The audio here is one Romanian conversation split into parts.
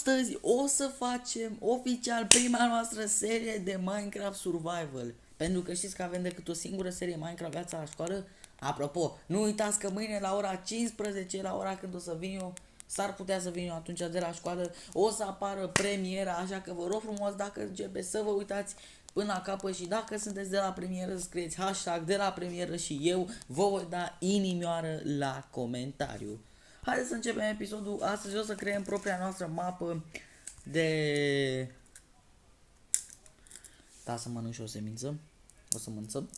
Astăzi o să facem oficial prima noastră serie de Minecraft Survival. Pentru că știți că avem decât o singură serie Minecraft Viața la școală. Apropo, nu uitați că mâine la ora 15, la ora când o să vin eu, s-ar putea să vin eu atunci de la școală, o să apară premiera, așa că vă rog frumos dacă începeți să vă uitați până la capăt și dacă sunteți de la premieră scrieți hashtag de la premieră și eu vă voi da inimioară la comentariu. Haideți să începem episodul. Astăzi o să creăm propria noastră mapă de... Da, să mănânc și o semință. O să mânțăm.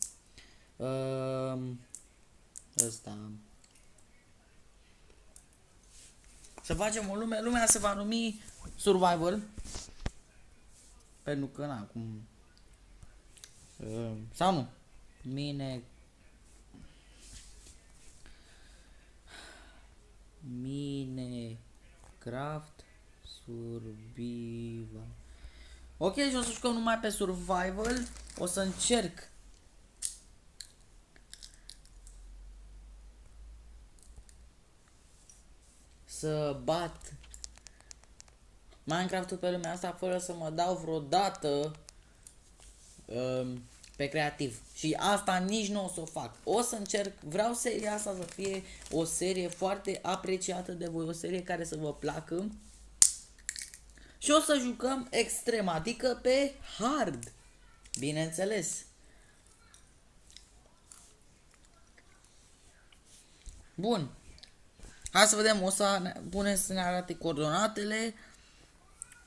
Ăsta. Să facem o lume. Lumea se va numi Survival. Pentru că, na, cum... sau nu. Minecraft Survival. Ok, și o să jucăm numai pe Survival. O să încerc să bat Minecraft-ul pe lumea asta fără să mă dau vreodată pe creativ. Și asta nici nu o să o fac. O să încerc, vreau seria asta să fie o serie foarte apreciată de voi, o serie care să vă placă. Și o să jucăm extrem, adică pe hard. Bineînțeles. Bun. Hai să vedem, o să punem să ne arate coordonatele.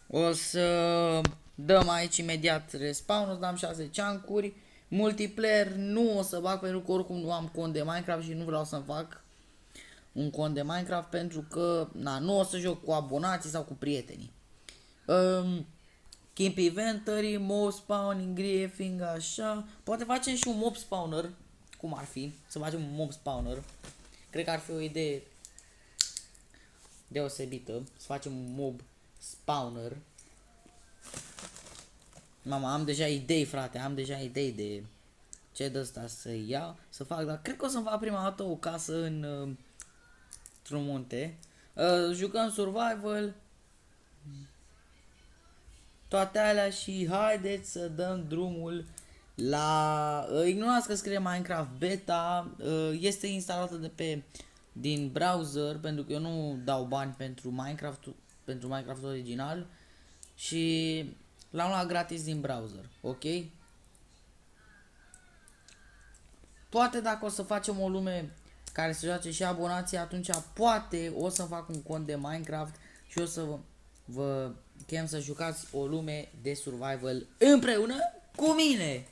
O să dăm aici imediat respawn, o să dăm 6 chunk-uri. Multiplayer nu o să fac pentru că oricum nu am cont de Minecraft și nu vreau să fac un cont de Minecraft pentru că nu o să joc cu abonații sau cu prietenii. Keep inventory, mob spawning, griefing, așa. Poate facem și un mob spawner, cum ar fi, să facem un mob spawner. Cred că ar fi o idee deosebită, să facem un mob spawner. Mama, am deja idei, frate, am deja idei de ce de asta să iau, să fac, dar cred că o să-mi fac prima dată o casă într-un munte. Jucăm survival, toate alea și haideți să dăm drumul la... ignorați că scrie Minecraft Beta, este instalată din browser, pentru că eu nu dau bani pentru Minecraft original și l-am luat gratis din browser, ok? Poate dacă o să facem o lume care să joace și abonații, atunci poate o să fac un cont de Minecraft și o să vă chem să jucați o lume de survival împreună cu mine.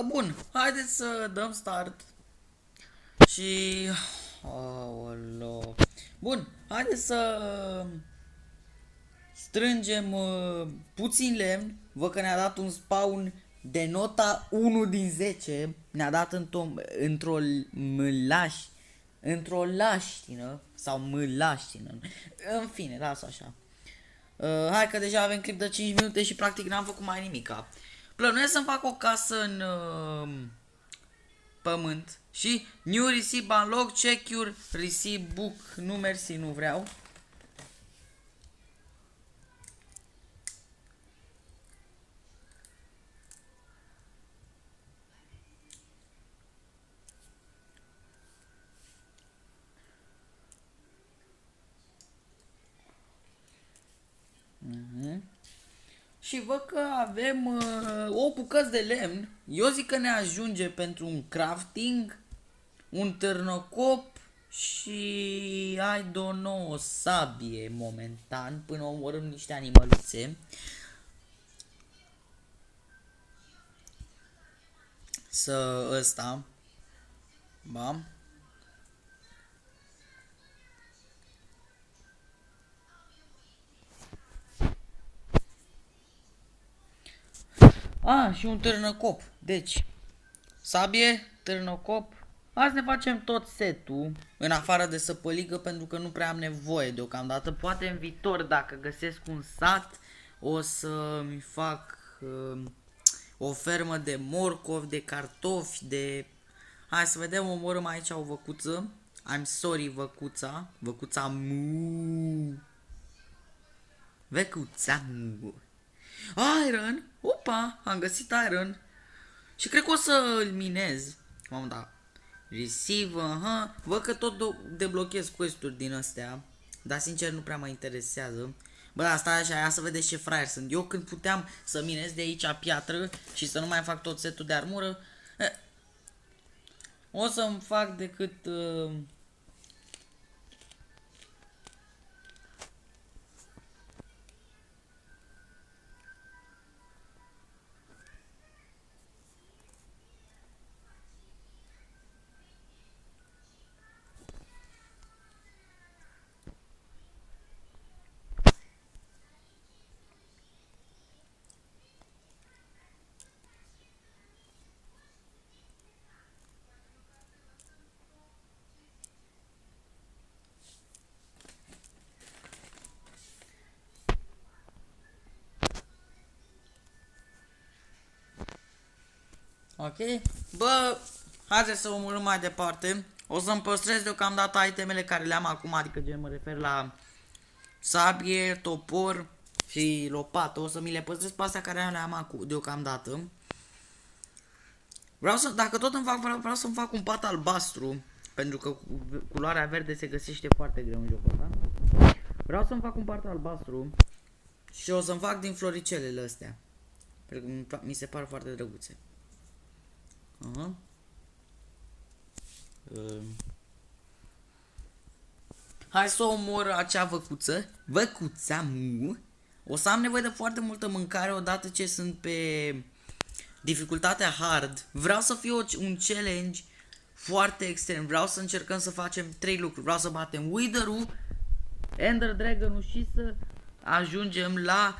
Bun, haideți să dăm start. Și... Bun, haideți să strângem puțin lemn. Văd că ne-a dat un spawn de nota 1 din 10. Ne-a dat într-o laștină. Sau mâlaștină. În fine, lasă așa. Hai că deja avem clip de 5 minute și practic n-am făcut mai nimica. Plănuiesc să-mi fac o casă în pământ. Și new receipt unlock, check your receipt book. Nu mersi, nu vreau. Și văd că avem 8 bucăți de lemn. Eu zic că ne ajunge pentru un crafting, un târnăcop și I don't know, o sabie momentan până omorâm niște animăluțe. Să ăsta. Ba. Și un târnăcop. Deci, sabie, târnăcop. Azi ne facem tot setul, în afară de săpăligă, pentru că nu prea am nevoie deocamdată. Poate în viitor, dacă găsesc un sat, o să-mi fac o fermă de morcovi, de cartofi, de... Hai să vedem, omorâm aici o văcuță. I'm sorry, văcuța. Văcuța mu. Văcuța mu. Iron! Opa! Am găsit iron. Și cred că o să îl minez. Mamă, da. Receive, Văd că tot deblochez quest-uri din astea. Dar sincer nu prea mă interesează. Bă, da, stai așa, ia să vedeți ce fraier sunt. Eu când puteam să minez de aici piatră și să nu mai fac tot setul de armură, o să-mi fac decât... Ok? Bă, haideți să omorâm mai departe. O să-mi păstrez deocamdată itemele care le am acum, adică gen mă refer la sabie, topor și lopată. O să mi le păstrez pe astea care le am acum deocamdată. Vreau să, dacă tot îmi fac, vreau să-mi fac un pat albastru, pentru că culoarea verde se găsește foarte greu în jocul ăsta. Vreau să-mi fac un pat albastru și o să-mi fac din floricelele astea, pentru că mi se par foarte drăguțe. Hai să omor acea văcuță. Văcuța mu. O să am nevoie de foarte multă mâncare odată ce sunt pe dificultatea hard. Vreau să fie un challenge foarte extrem. Vreau să încercăm să facem 3 lucruri. Vreau să batem Wither-ul, Ender Dragon-ul și să ajungem la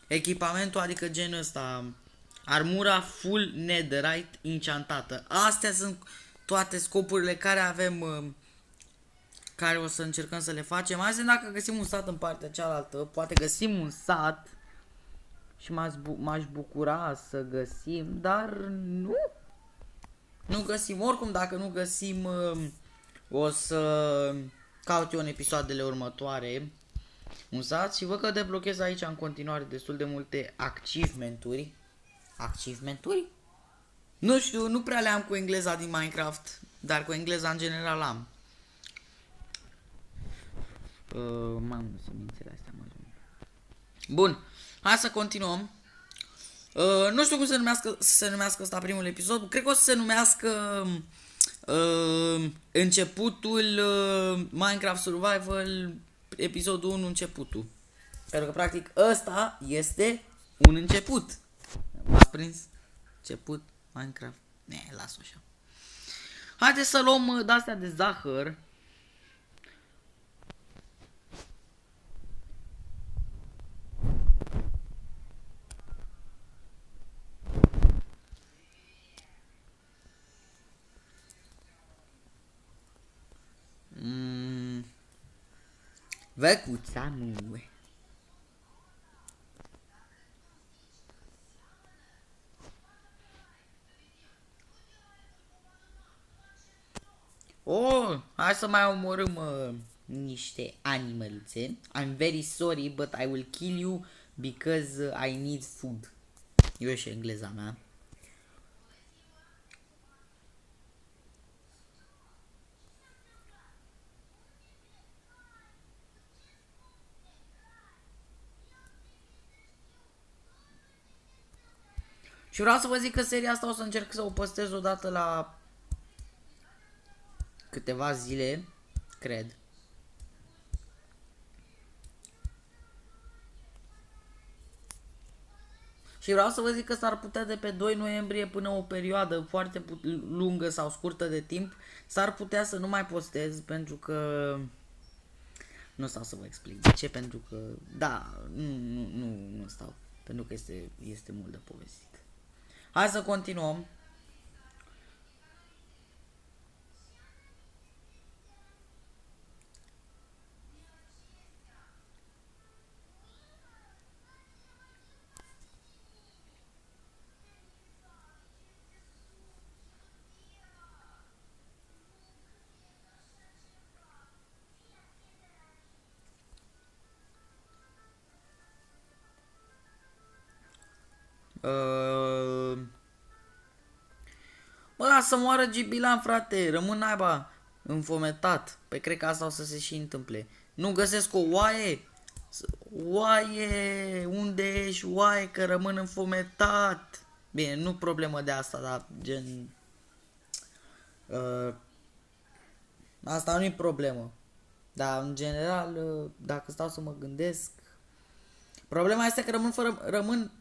echipamentul, adică gen ăsta, armura full netherite enchantată. Astea sunt toate scopurile care avem, care o să încercăm să le facem. Hai să vedem dacă găsim un sat în partea cealaltă. Poate găsim un sat și m-aș bucura să găsim, dar nu găsim. Oricum, dacă nu găsim, o să caut eu în episoadele următoare un sat și văd că deblochez aici în continuare destul de multe achievement-uri. Achievement-uri? Nu știu, nu prea le am cu engleza din Minecraft, dar cu engleza în general am. Mamă, semințele astea mă ajung. Bun, hai să continuăm. Nu știu cum se numească asta primul episod. Cred că o să se numească începutul Minecraft Survival, episodul 1, începutul. Pentru că practic ăsta este un început. M-ați prins? Început Minecraft. Las-o așa. Haideți să luăm de-astea de zahăr. Văcuța nu. Oh, hai să mai omorâm niște animăluțe. I'm very sorry, but I will kill you because I need food. Eu și engleza mea. Și vreau să vă zic că seria asta o să încerc să o postez odată la câteva zile, cred. Și vreau să vă zic că s-ar putea de pe 2 noiembrie până o perioadă foarte lungă sau scurtă de timp, s-ar putea să nu mai postez pentru că nu stau să vă explic de ce, pentru că da, nu stau, pentru că este mult de povestit. Hai să continuăm. Bă, lasă moară Gibilan, frate, rămân naiba înfometat. Pe cred că asta o să se și întâmple. Nu găsesc o oaie. Oaie, unde ești, oaie, că rămân înfometat. Bine, nu problemă de asta, dar gen... asta nu e problemă. Dar în general, dacă stau să mă gândesc... Problema este că rămân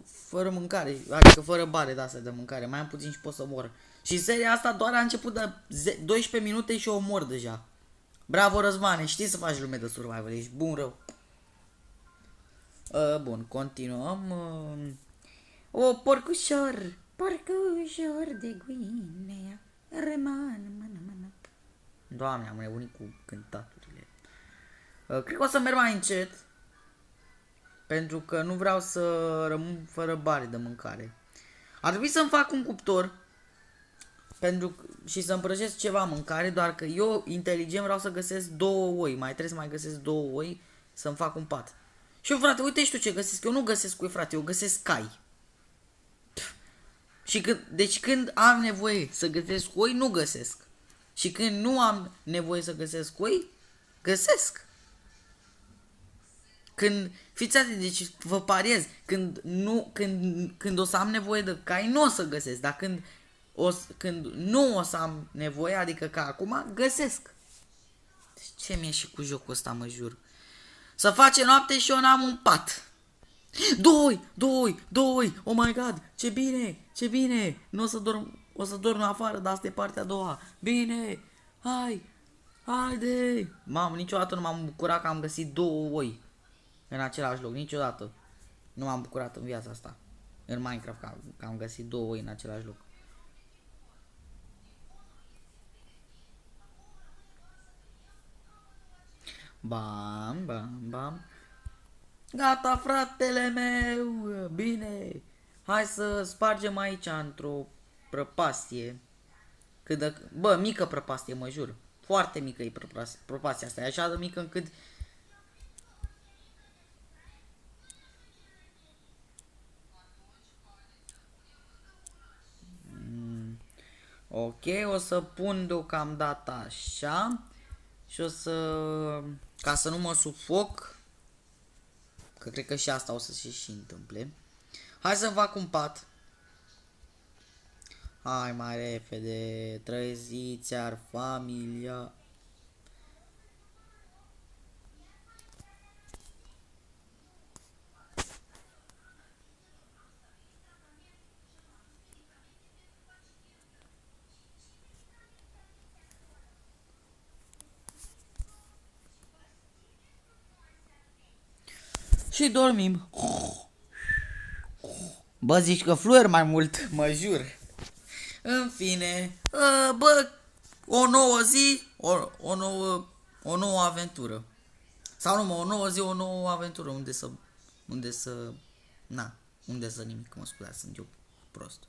fără mâncare, adică fără bare de astea de mâncare, mai am puțin și pot să mor. Și seria asta doar a început de 12 minute și o mor deja. Bravo, Răzvane, știi să faci lume de survival, ești bun rău. Bun, continuăm. O, porcușor, porcușor de Guinea, rămână. Doamne, am nebunit cu cântaturile. Cred că o să merg mai încet. Pentru că nu vreau să rămân fără bani de mâncare. Ar trebui să-mi fac un cuptor și să împrăjesc ceva mâncare, doar că eu, inteligent, vreau să găsesc 2 oi. Mai trebuie să mai găsesc 2 oi să-mi fac un pat. Și eu, frate, uite și tu ce găsesc. Eu nu găsesc oi, frate, eu găsesc cai. Și deci când am nevoie să găsesc oi, nu găsesc. Și când nu am nevoie să găsesc oi, găsesc. Când, fiți atenți, deci vă pariez, când o să am nevoie de cai, nu o să găsesc, dar când nu o să am nevoie, adică ca acum, găsesc. Deci ce mi-e și cu jocul ăsta, mă jur. Să face noapte și eu n-am un pat. 2, oh my god, ce bine, nu o să dorm, o să dorm afară, dar asta e partea a doua. Bine, haide. Mamă, niciodată nu m-am bucurat că am găsit 2 oi în același loc, niciodată. Nu m-am bucurat în viața asta. În Minecraft că am găsit 2 oi în același loc. Bam, bam, bam. Gata, fratele meu. Bine. Hai să spargem aici într-o prăpastie. Bă, mică prăpastie, mă jur. Foarte mică e prăpastia asta. E așa de mică încât... Ok, o să pun deocamdată așa. Și o să... Ca să nu mă sufoc. Că cred că și asta o să se și întâmple. Hai să-mi fac un pat. Hai mai repede. Treziți-ar familia. Și dormim. Bă, zici că fluier mai mult, mă jur. În fine, bă, o nouă zi, o nouă aventură. Sau nu, o nouă zi, o nouă aventură, unde să nimic, mă scuzați, sunt eu prost.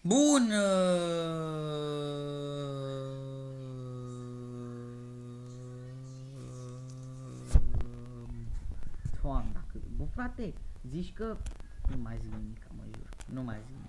Bun. Doamne, dacă... Bă, frate, zici că... Nu mai zic nimic, mă jur. Nu mai zic nimic.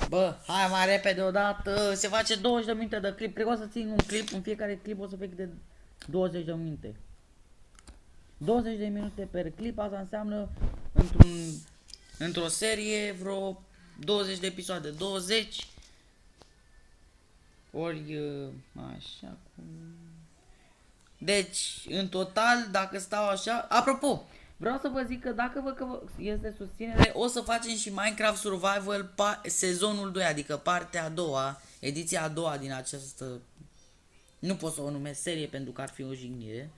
Bă, hai mai repede odată, se face 20 de minute de clip, cred că o să țin un clip, în fiecare clip o să fie de 20 de minute. 20 de minute per clip, asta înseamnă într-o serie vreo 20 de episoade, 20 ori așa cum... Deci, în total, dacă stau așa... Apropo, vreau să vă zic că dacă văd că este susținere, o să facem și Minecraft Survival sezonul 2, adică partea a doua, ediția a doua din această... Nu pot să o numesc serie pentru că ar fi o jignire.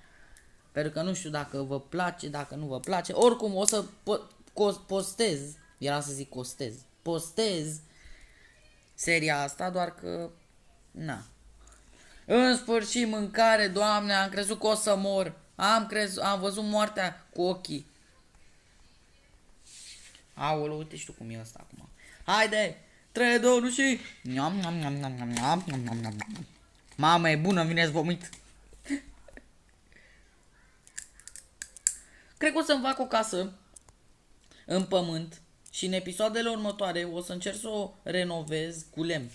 Pentru că nu știu dacă vă place, dacă nu vă place. Oricum o să postez, era să zic postez seria asta, doar că... Na. În sfârșit mâncare, Doamne, am crezut că o să mor. Am văzut moartea cu ochii. Aoleu, uite și tu cum e ăsta acum. Haide, 3, 2, 1 și... Mamă, e bună, vine să vomit. Cred că o să-mi fac o casă în pământ și în episoadele următoare o să încerc să o renovez cu lemn.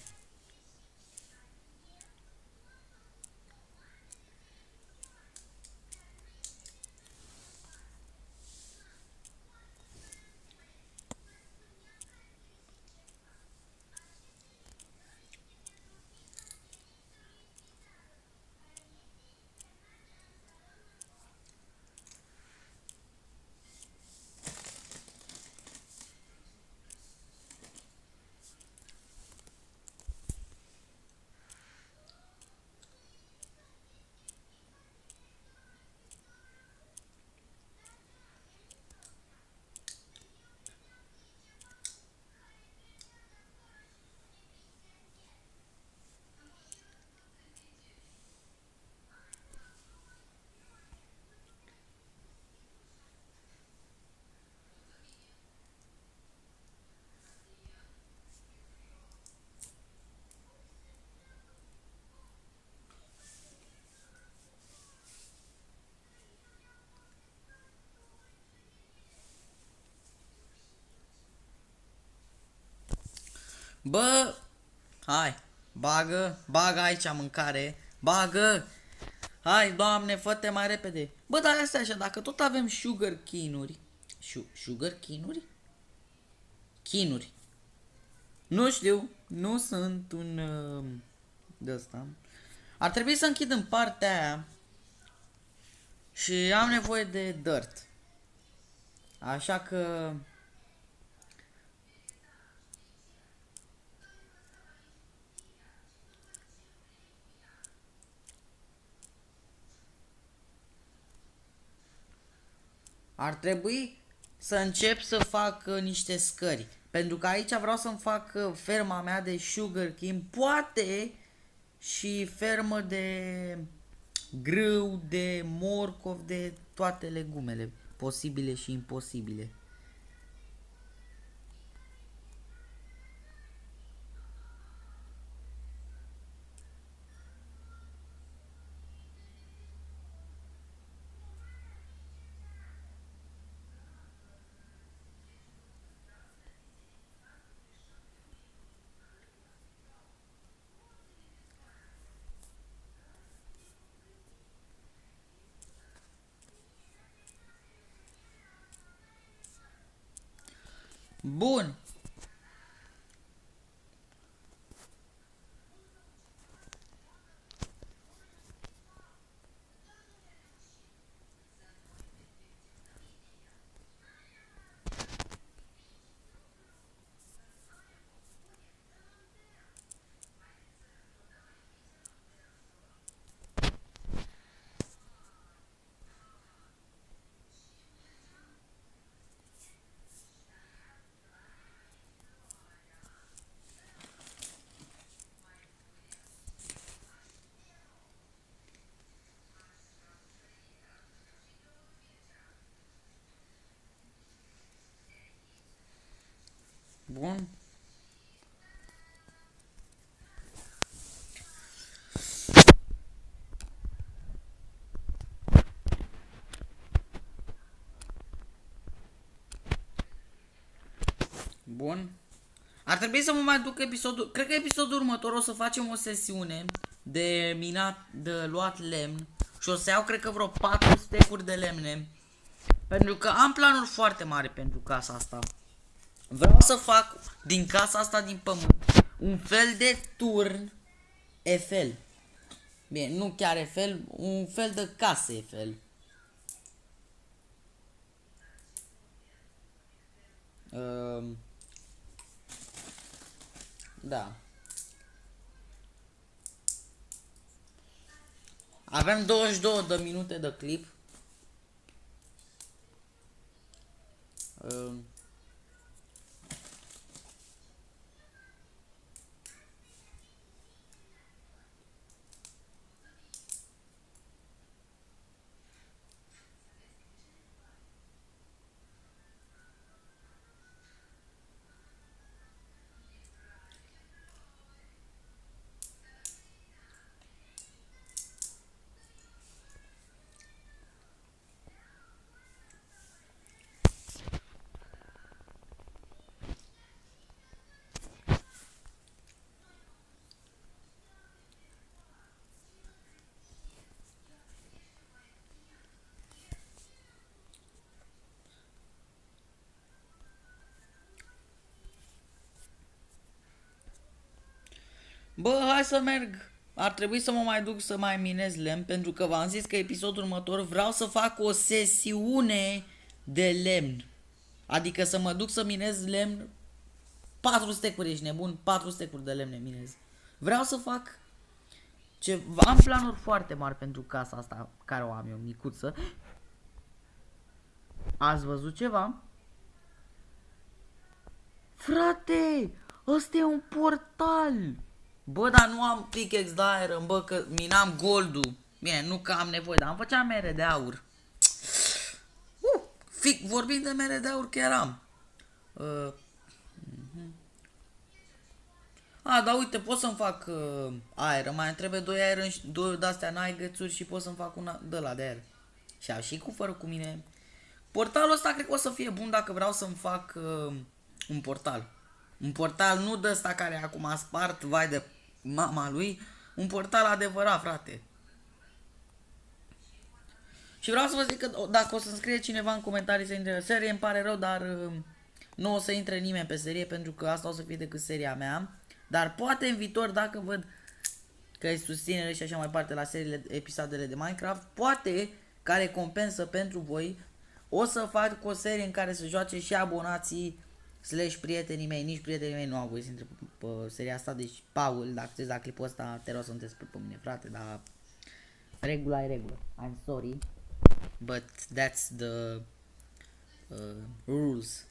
Bă, hai, bagă aici mâncare, bagă. Hai, Doamne, fă-te mai repede. Bă, dar asta așa, dacă tot avem sugar cane-uri. Sugar cane-uri? Chinuri. Nu știu, nu sunt un de ăsta. Ar trebui să închid în partea aia și am nevoie de dirt. Așa că ar trebui să încep să fac niște scări. Pentru că aici vreau să-mi fac ferma mea de sugarcane, poate și fermă de grâu, de morcov, de toate legumele posibile și imposibile. Bun. Bun. Bun. Ar trebui să mă mai duc episodul. Cred că episodul următor o să facem o sesiune de minat, de luat lemn. Și o să iau, cred că vreo 4 stecuri de lemne. Pentru că am planuri foarte mari pentru casa asta. Vreau să fac din casa asta din pământ un fel de turn Eiffel. Bine, nu chiar Eiffel, un fel de casă Eiffel. Da. Avem 22 de minute de clip. Bă, hai să merg. Ar trebui să mă mai duc să mai minez lemn, pentru că v-am zis că episodul următor vreau să fac o sesiune de lemn. Adică să mă duc să minez lemn. 4 stecuri, ești nebun? 4 stecuri de lemne minez. Vreau să fac am planuri foarte mari pentru casa asta care o am eu, micuță. Ați văzut ceva? Frate, ăsta e un portal. Bă, dar nu am pickaxe de iron, bă, că minam goldul. Bine, nu că am nevoie, dar am făceam mere de aur. Vorbind de mere de aur, chiar am. Dar uite, pot să-mi fac aer. Mai trebuie 2 aer, 2 de-astea nuggets-uri și pot să-mi fac una de la de aer. Și am și cu fără cu mine. Portalul ăsta cred că o să fie bun dacă vreau să-mi fac un portal. Un portal nu de ăsta care acum a spart, vai de mama lui. Un portal adevărat, frate. Și vreau să vă zic că dacă o să scrie cineva în comentarii să intre în serie, îmi pare rău, dar nu o să intre nimeni pe serie pentru că asta o să fie decât seria mea. Dar poate în viitor, dacă văd că e susținere și așa mai departe la seriile, episoadele de Minecraft, poate ca recompensă pentru voi o să fac o serie în care să joace și abonații slash prietenii mei. Nici prietenii mei nu au voie să intre pe seria asta, deci Paul, dacă te la clipul ăsta, te rog să nu te spui pe mine, frate, dar regula e regulă. I'm sorry, but that's the rules.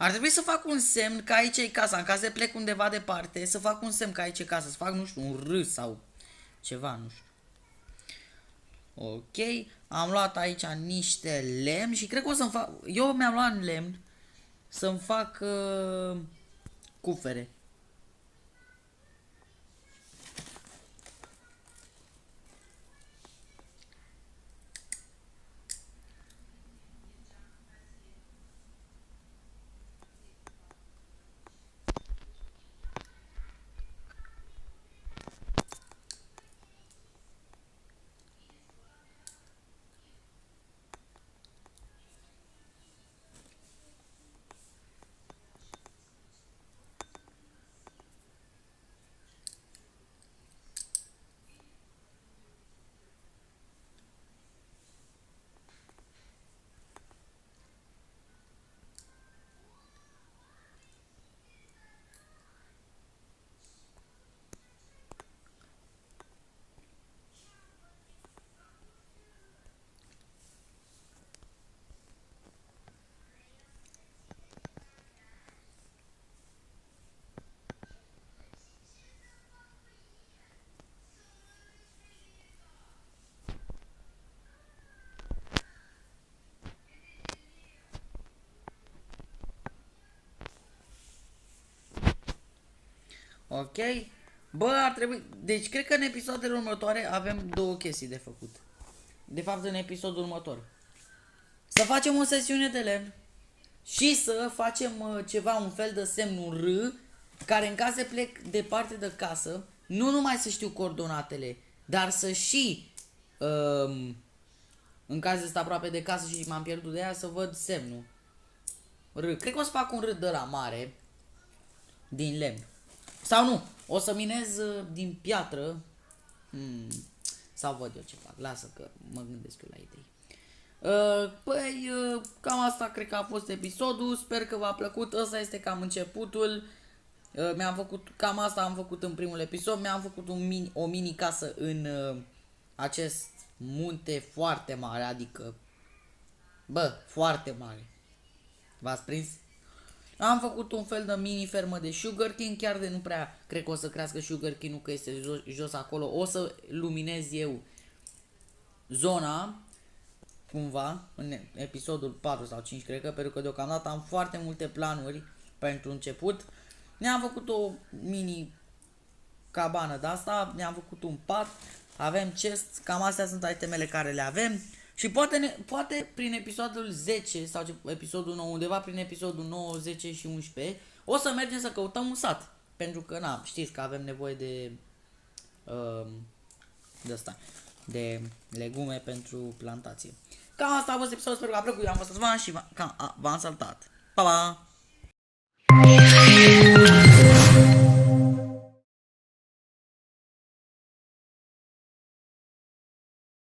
Ar trebui să fac un semn că aici e casa, în caz de plec undeva departe, să fac un semn că aici e casa, să fac, nu știu, un R sau ceva, nu știu. Ok, am luat aici niște lemn și cred că o să-mi fac, eu mi-am luat lemn să-mi fac cufere. Ok? Bă, ar trebui... Deci, cred că în episoadele următoare avem două chestii de făcut. De fapt, în episodul următor. Să facem o sesiune de lemn și să facem ceva, un fel de semn, un R, care în caz de plec departe de casă, nu numai să știu coordonatele, dar să și, în caz de sta aproape de casă și m-am pierdut de ea, să văd semnul. R. Cred că o să fac un R de la mare, din lemn. Sau nu, o să minez din piatră. Sau văd eu ce fac, lasă că mă gândesc eu la idei. Păi, cam asta cred că a fost episodul, sper că v-a plăcut, ăsta este cam începutul. Mi-am făcut, cam asta am făcut în primul episod, mi-am făcut o mini casă în acest munte foarte mare, adică, bă, foarte mare. V-ați prins? Am făcut un fel de mini fermă de sugarcane, chiar de nu prea cred că o să crească sugarcane-ul, că este jos acolo. O să luminez eu zona, cumva, în episodul 4 sau 5 cred că, pentru că deocamdată am foarte multe planuri pentru început. Ne-am făcut o mini cabană de asta, ne-am făcut un pat, avem chest, cam astea sunt itemele care le avem. Și poate prin episodul 10 sau episodul 9, undeva prin episodul 9, 10 și 11, o să mergem să căutăm un sat. Pentru că, na, știți că avem nevoie de asta, de legume pentru plantație. Cam asta a fost episodul, sper că v-a plăcut, eu am fost Răzvan și v-am salutat. Pa, pa!